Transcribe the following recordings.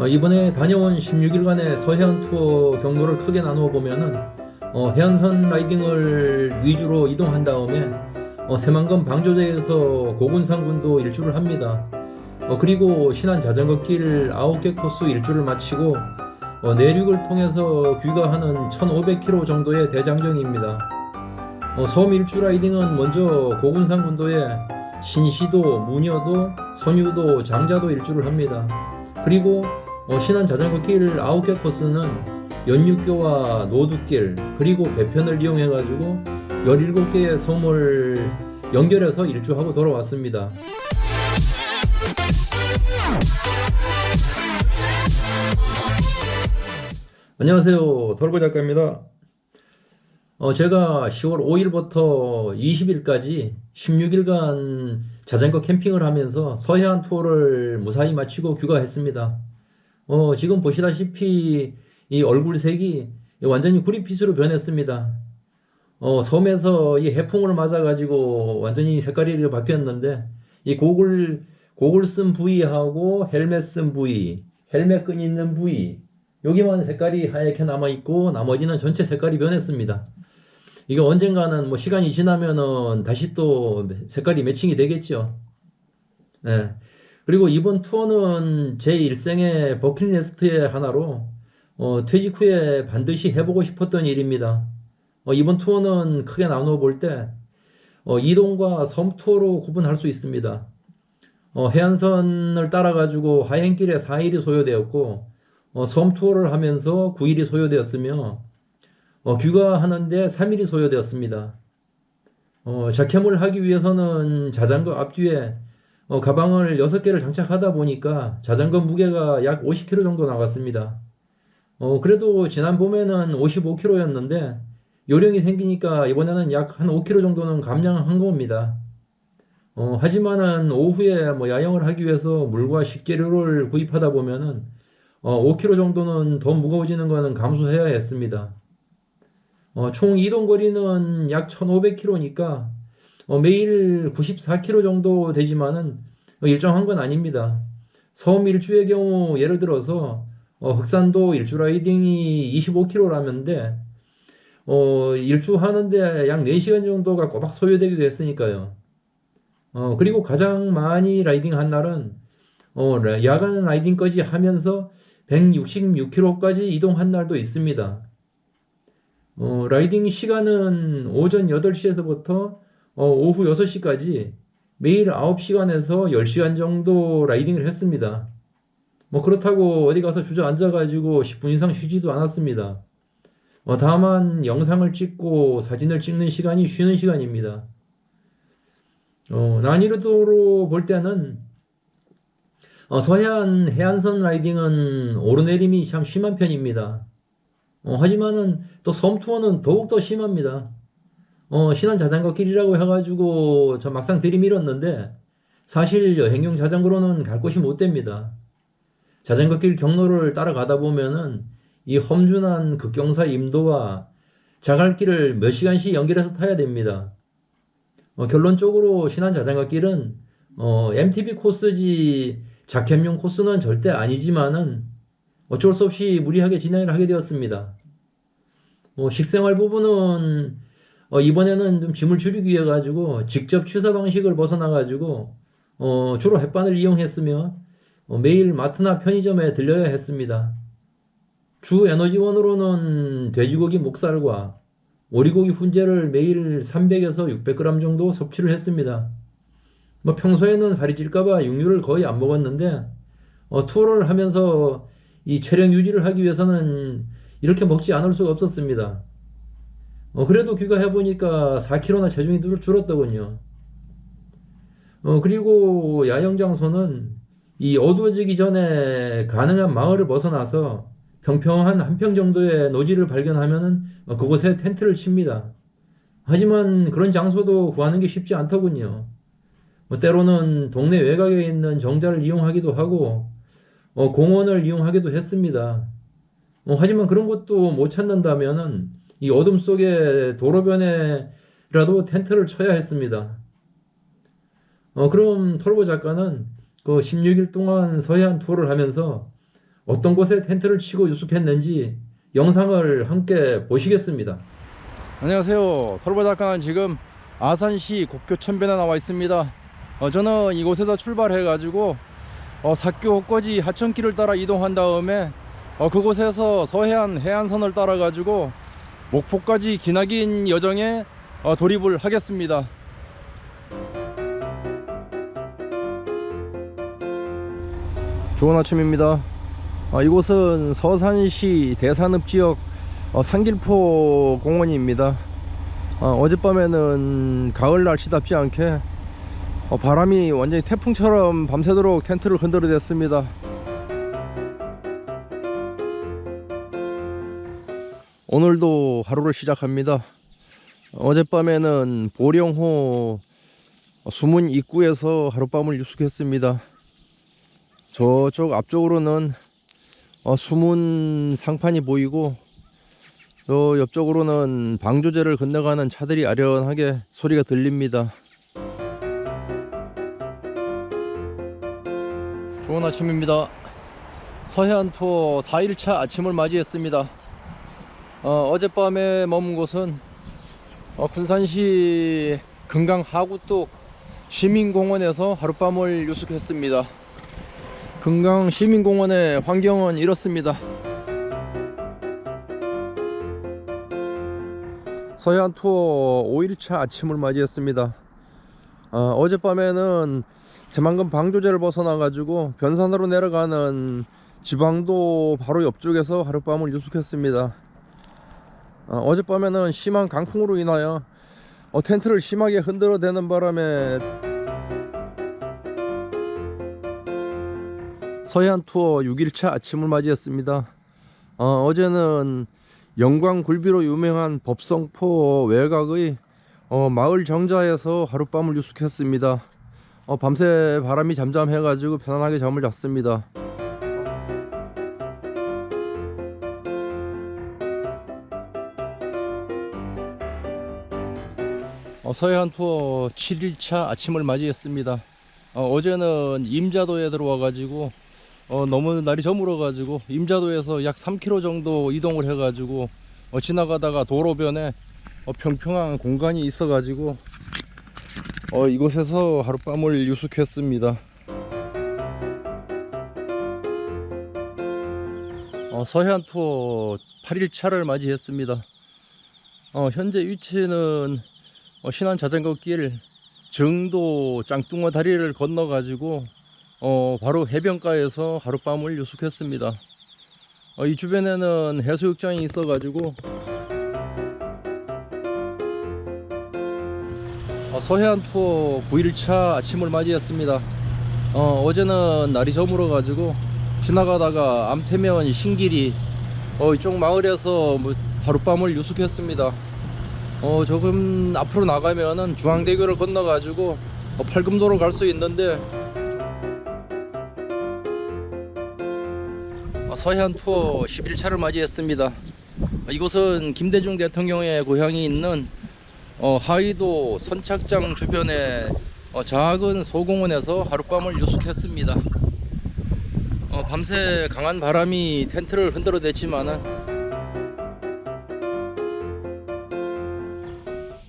이번에 다녀온 16일간의 서해안 투어 경로를 크게 나누어 보면은 해안선 라이딩을 위주로 이동한 다음에 새만금 방조제에서 고군산군도 일주를 합니다. 그리고 신안 자전거길 9개 코스 일주를 마치고 내륙을 통해서 귀가하는 1500km 정도의 대장정입니다. 섬 일주 라이딩은 먼저 고군산군도에 신시도, 무녀도, 선유도, 장자도 일주를 합니다. 그리고 신안 자전거길 9개 코스는 연육교와 노두길 그리고 배편을 이용해 가지고 17개의 섬을 연결해서 일주하고 돌아왔습니다. 안녕하세요, 덜보 작가입니다. 제가 10월 5일부터 20일까지 16일간 자전거 캠핑을 하면서 서해안 투어를 무사히 마치고 귀가했습니다. 지금 보시다시피 이 얼굴색이 완전히 구릿빛으로 변했습니다. 섬에서 이 해풍을 맞아가지고 완전히 색깔이 이렇게 바뀌었는데, 이 고글 쓴 부위하고 헬멧 쓴 부위, 헬멧 끈 있는 부위, 여기만 색깔이 하얗게 남아있고, 나머지는 전체 색깔이 변했습니다. 이게 언젠가는 뭐 시간이 지나면은 다시 또 색깔이 매칭이 되겠죠. 예. 그리고 이번 투어는 제 일생의 버킷리스트의 하나로 퇴직 후에 반드시 해보고 싶었던 일입니다. 이번 투어는 크게 나누어 볼 때 이동과 섬 투어로 구분할 수 있습니다. 해안선을 따라 가지고 하행길에 4일이 소요되었고 섬 투어를 하면서 9일이 소요되었으며 귀가하는데 3일이 소요되었습니다. 자캠을 하기 위해서는 자전거 앞뒤에 가방을 6개를 장착하다 보니까 자전거 무게가 약 50kg 정도 나갔습니다. 그래도 지난 봄에는 55kg였는데 요령이 생기니까 이번에는 약 한 5kg 정도는 감량한 겁니다. 하지만은 오후에 뭐 야영을 하기 위해서 물과 식재료를 구입하다 보면은 5kg 정도는 더 무거워지는 거는 감수해야 했습니다. 총 이동 거리는 약 1500km니까 매일 94km 정도 되지만은 일정한 건 아닙니다. 섬 일주의 경우 예를 들어서 흑산도 일주 라이딩이 25km라는데 일주 하는데 약 4시간 정도가 꼬박 소요되기도 했으니까요. 그리고 가장 많이 라이딩 한 날은 야간 라이딩까지 하면서 166km까지 이동한 날도 있습니다. 라이딩 시간은 오전 8시에서부터 오후 6시까지 매일 9시간에서 10시간 정도 라이딩을 했습니다. 뭐 그렇다고 어디 가서 주저앉아가지고 10분 이상 쉬지도 않았습니다. 다만 영상을 찍고 사진을 찍는 시간이 쉬는 시간입니다. 난이도로 볼 때는 서해안 해안선 라이딩은 오르내림이 참 심한 편입니다. 하지만은 또 섬투어는 더욱더 심합니다. 신안 자전거길이라고 해가지고 저 막상 들이밀었는데 사실 여행용 자전거로는 갈 곳이 못 됩니다. 자전거길 경로를 따라가다 보면은 이 험준한 급경사 임도와 자갈길을 몇 시간씩 연결해서 타야 됩니다. 결론적으로 신안 자전거길은 MTB 코스지 자캠용 코스는 절대 아니지만은 어쩔 수 없이 무리하게 진행을 하게 되었습니다. 식생활 부분은 이번에는 좀 짐을 줄이기 위해 가지고 직접 취사 방식을 벗어나 가지고 주로 햇반을 이용했으며 매일 마트나 편의점에 들려야 했습니다. 주 에너지원으로는 돼지고기 목살과 오리고기 훈제를 매일 300에서 600g 정도 섭취를 했습니다. 뭐 평소에는 살이 찔까봐 육류를 거의 안 먹었는데 투어를 하면서 이 체력 유지를 하기 위해서는 이렇게 먹지 않을 수가 없었습니다. 그래도 귀가해보니까 4kg나 체중이 줄었더군요. 그리고 야영 장소는 이 어두워지기 전에 가능한 마을을 벗어나서 평평한 한 평 정도의 노지를 발견하면은 그곳에 텐트를 칩니다. 하지만 그런 장소도 구하는 게 쉽지 않더군요. 때로는 동네 외곽에 있는 정자를 이용하기도 하고 공원을 이용하기도 했습니다. 하지만 그런 것도 못 찾는다면은 이 어둠 속에 도로변에라도 텐트를 쳐야 했습니다. 그럼 털보 작가는 그 16일 동안 서해안 투어를 하면서 어떤 곳에 텐트를 치고 유숙했는지 영상을 함께 보시겠습니다. 안녕하세요. 털보 작가는 지금 아산시 곡교천변에 나와 있습니다. 저는 이곳에서 출발해 가지고 사교 헛거지 하천길을 따라 이동한 다음에 그곳에서 서해안 해안선을 따라 가지고 목포까지 기나긴 여정에 돌입을 하겠습니다. 좋은 아침입니다. 이곳은 서산시 대산읍 지역 상길포 공원입니다. 어젯밤에는 가을 날씨답지 않게 바람이 완전히 태풍처럼 밤새도록 텐트를 흔들어댔습니다. 오늘도 하루를 시작합니다. 어젯밤에는 보령호 수문 입구에서 하룻밤을 유숙했습니다. 저쪽 앞쪽으로는 수문 상판이 보이고 저 옆쪽으로는 방조제를 건너가는 차들이 아련하게 소리가 들립니다. 좋은 아침입니다. 서해안 투어 4일차 아침을 맞이했습니다. 어젯밤에 머문 곳은 군산시 금강 하구뚝 시민공원에서 하룻밤을 유숙했습니다. 금강 시민공원의 환경은 이렇습니다. 서해안 투어 5일차 아침을 맞이했습니다. 어젯밤에는 새만금 방조제를 벗어나 가지고 변산으로 내려가는 지방도 바로 옆쪽에서 하룻밤을 유숙했습니다. 어젯밤에는 심한 강풍으로 인하여 텐트를 심하게 흔들어대는 바람에 서해안 투어 6일차 아침을 맞이했습니다. 어제는 영광 굴비로 유명한 법성포 외곽의 마을 정자에서 하룻밤을 유숙했습니다. 밤새 바람이 잠잠해 가지고 편안하게 잠을 잤습니다. 서해안 투어 7일차 아침을 맞이했습니다. 어제는 임자도에 들어와 가지고 너무 날이 저물어 가지고 임자도에서 약 3km 정도 이동을 해 가지고 지나가다가 도로변에 평평한 공간이 있어 가지고 이곳에서 하룻밤을 유숙했습니다. 서해안 투어 8일차를 맞이했습니다. 현재 위치는 신안 자전거길 정도 짱뚱어 다리를 건너 가지고 바로 해변가에서 하룻밤을 유숙했습니다. 이 주변에는 해수욕장이 있어 가지고 서해안 투어 9일차 아침을 맞이했습니다. 어제는 날이 저물어 가지고 지나가다가 암태면 신길이 이쪽 마을에서 하룻밤을 유숙했습니다. 조금 앞으로 나가면은 중앙대교를 건너 가지고 팔금도로 갈 수 있는데 서해안 투어 11차를 맞이했습니다. 이곳은 김대중 대통령의 고향이 있는 하의도 선착장 주변의 작은 소공원에서 하룻밤을 유숙했습니다. 밤새 강한 바람이 텐트를 흔들어 댔지만은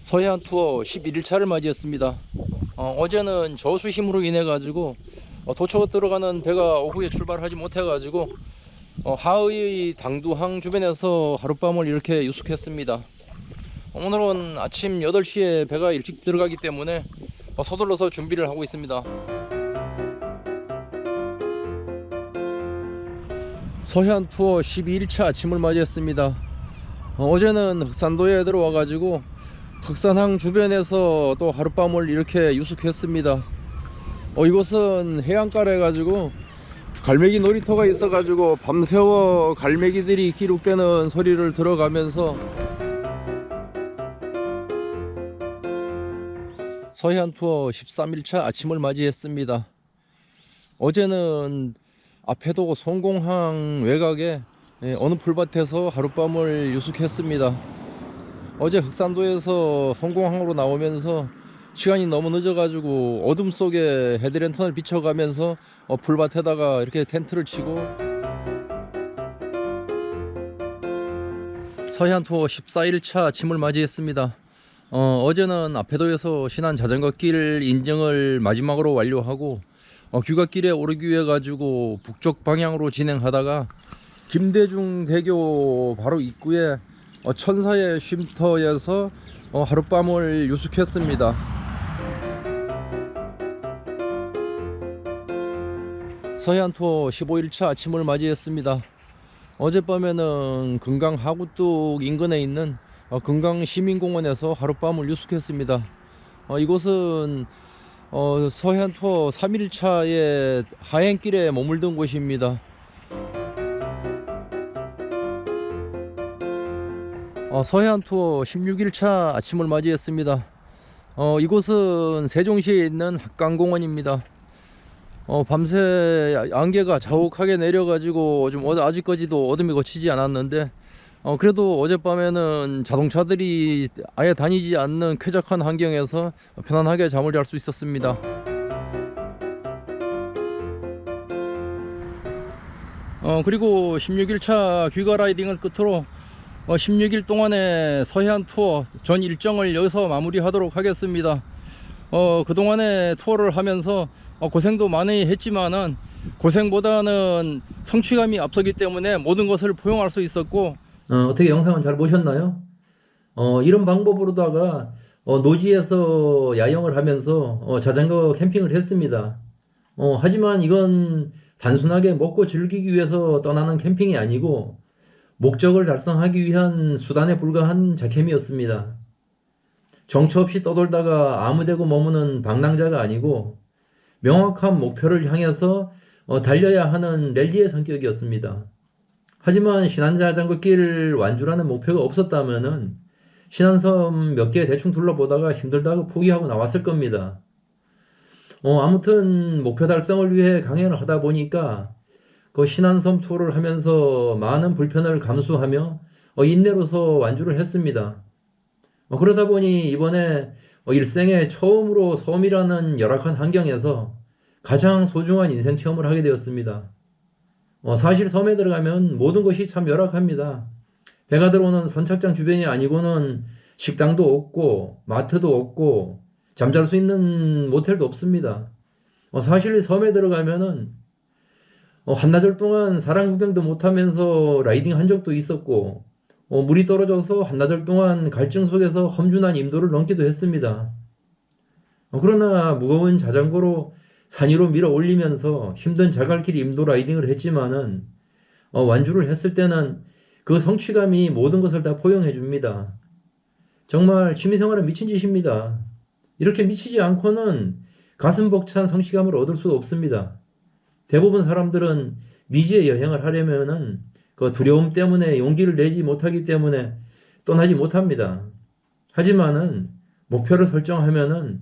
서해안 투어 11일차를 맞이했습니다. 어제는 저수심으로 인해 가지고 도초 들어가는 배가 오후에 출발하지 못해 가지고 하의 당두항 주변에서 하룻밤을 이렇게 유숙했습니다. 오늘은 아침 8시에 배가 일찍 들어가기 때문에 서둘러서 준비를 하고 있습니다. 서해안 투어 12일차 아침을 맞이했습니다. 어제는 흑산도에 들어와 가지고 흑산항 주변에서 또 하룻밤을 이렇게 유숙했습니다. 이곳은 해안가래 가지고 갈매기 놀이터가 있어 가지고 밤새워 갈매기들이 기룩되는 소리를 들어가면서 서해안 투어 13일차 아침을 맞이했습니다. 어제는 앞에도 송공항 외곽에 어느 풀밭에서 하룻밤을 유숙했습니다. 어제 흑산도에서 송공항으로 나오면서 시간이 너무 늦어가지고 어둠 속에 헤드랜턴을 비춰가면서 풀밭에다가 이렇게 텐트를 치고 서해안 투어 14일차 아침을 맞이했습니다. 어제는 아페도에서 신안 자전거길 인증을 마지막으로 완료하고 귀갓길에 오르기 위해 가지고 북쪽 방향으로 진행하다가 김대중대교 바로 입구에 천사의 쉼터에서 하룻밤을 유숙했습니다. 서해안 투어 15일차 아침을 맞이했습니다. 어젯밤에는 금강 하구뚝 인근에 있는 금강 시민공원에서 하룻밤을 유숙했습니다. 이곳은 서해안 투어 3일차의 하행길에 머물던 곳입니다. 서해안 투어 16일차 아침을 맞이했습니다. 이곳은 세종시에 있는 합강공원입니다. 밤새 안개가 자욱하게 내려가지고 좀 아직까지도 어둠이 거치지 않았는데 그래도 어젯밤에는 자동차들이 아예 다니지 않는 쾌적한 환경에서 편안하게 잠을 잘 수 있었습니다. 그리고 16일차 귀가 라이딩을 끝으로 16일 동안의 서해안 투어 전 일정을 여기서 마무리하도록 하겠습니다. 그동안의 투어를 하면서 고생도 많이 했지만은 고생보다는 성취감이 앞서기 때문에 모든 것을 포용할 수 있었고 어떻게 영상은 잘 보셨나요? 이런 방법으로다가 노지에서 야영을 하면서 자전거 캠핑을 했습니다. 하지만 이건 단순하게 먹고 즐기기 위해서 떠나는 캠핑이 아니고 목적을 달성하기 위한 수단에 불과한 자캠이었습니다. 정처 없이 떠돌다가 아무데고 머무는 방랑자가 아니고 명확한 목표를 향해서 달려야 하는 랠리의 성격이었습니다. 하지만 신안자전거길 완주라는 목표가 없었다면은 신안섬 몇 개 대충 둘러보다가 힘들다고 포기하고 나왔을 겁니다. 아무튼 목표 달성을 위해 강연을 하다 보니까 그 신안섬 투어를 하면서 많은 불편을 감수하며 인내로서 완주를 했습니다. 그러다 보니 이번에 일생에 처음으로 섬이라는 열악한 환경에서 가장 소중한 인생 체험을 하게 되었습니다. 사실 섬에 들어가면 모든 것이 참 열악합니다. 배가 들어오는 선착장 주변이 아니고는 식당도 없고 마트도 없고 잠잘 수 있는 모텔도 없습니다. 사실 섬에 들어가면은 한나절 동안 사람 구경도 못하면서 라이딩 한 적도 있었고 물이 떨어져서 한나절 동안 갈증 속에서 험준한 임도를 넘기도 했습니다. 그러나 무거운 자전거로 산 위로 밀어 올리면서 힘든 자갈길 임도 라이딩을 했지만은 완주를 했을 때는 그 성취감이 모든 것을 다 포용해 줍니다. 정말 취미생활은 미친 짓입니다. 이렇게 미치지 않고는 가슴 벅찬 성취감을 얻을 수 없습니다. 대부분 사람들은 미지의 여행을 하려면은 그 두려움 때문에 용기를 내지 못하기 때문에 떠나지 못합니다. 하지만은 목표를 설정하면은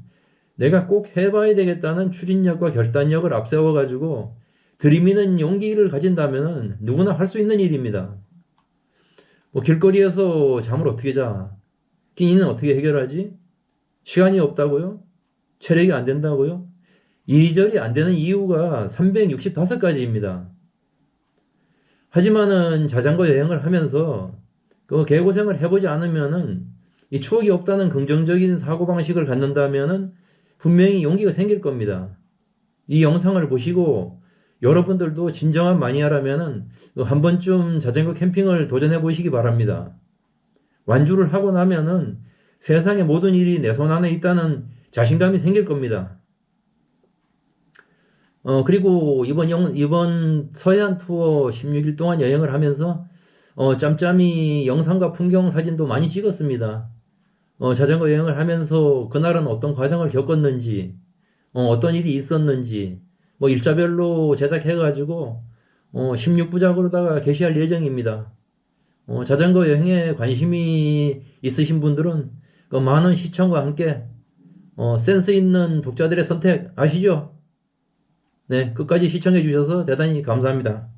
내가 꼭 해봐야 되겠다는 추진력과 결단력을 앞세워 가지고 들이미는 용기를 가진다면은 누구나 할 수 있는 일입니다. 길거리에서 잠을 어떻게 자? 끼니는 어떻게 해결하지? 시간이 없다고요? 체력이 안 된다고요? 이리저리 안 되는 이유가 365가지입니다. 하지만은 자전거 여행을 하면서 그 개고생을 해보지 않으면은 이 추억이 없다는 긍정적인 사고방식을 갖는다면은 분명히 용기가 생길 겁니다. 이 영상을 보시고 여러분들도 진정한 마니아라면은 한 번쯤 자전거 캠핑을 도전해 보시기 바랍니다. 완주를 하고 나면은 세상의 모든 일이 내 손 안에 있다는 자신감이 생길 겁니다. 그리고 이번 서해안 투어 16일 동안 여행을 하면서 짬짬이 영상과 풍경 사진도 많이 찍었습니다. 자전거 여행을 하면서 그날은 어떤 과정을 겪었는지, 어떤 일이 있었는지, 일자별로 제작해가지고 16부작으로다가 게시할 예정입니다. 자전거 여행에 관심이 있으신 분들은 그 많은 시청과 함께 센스 있는 독자들의 선택 아시죠? 네, 끝까지 시청해 주셔서 대단히 감사합니다.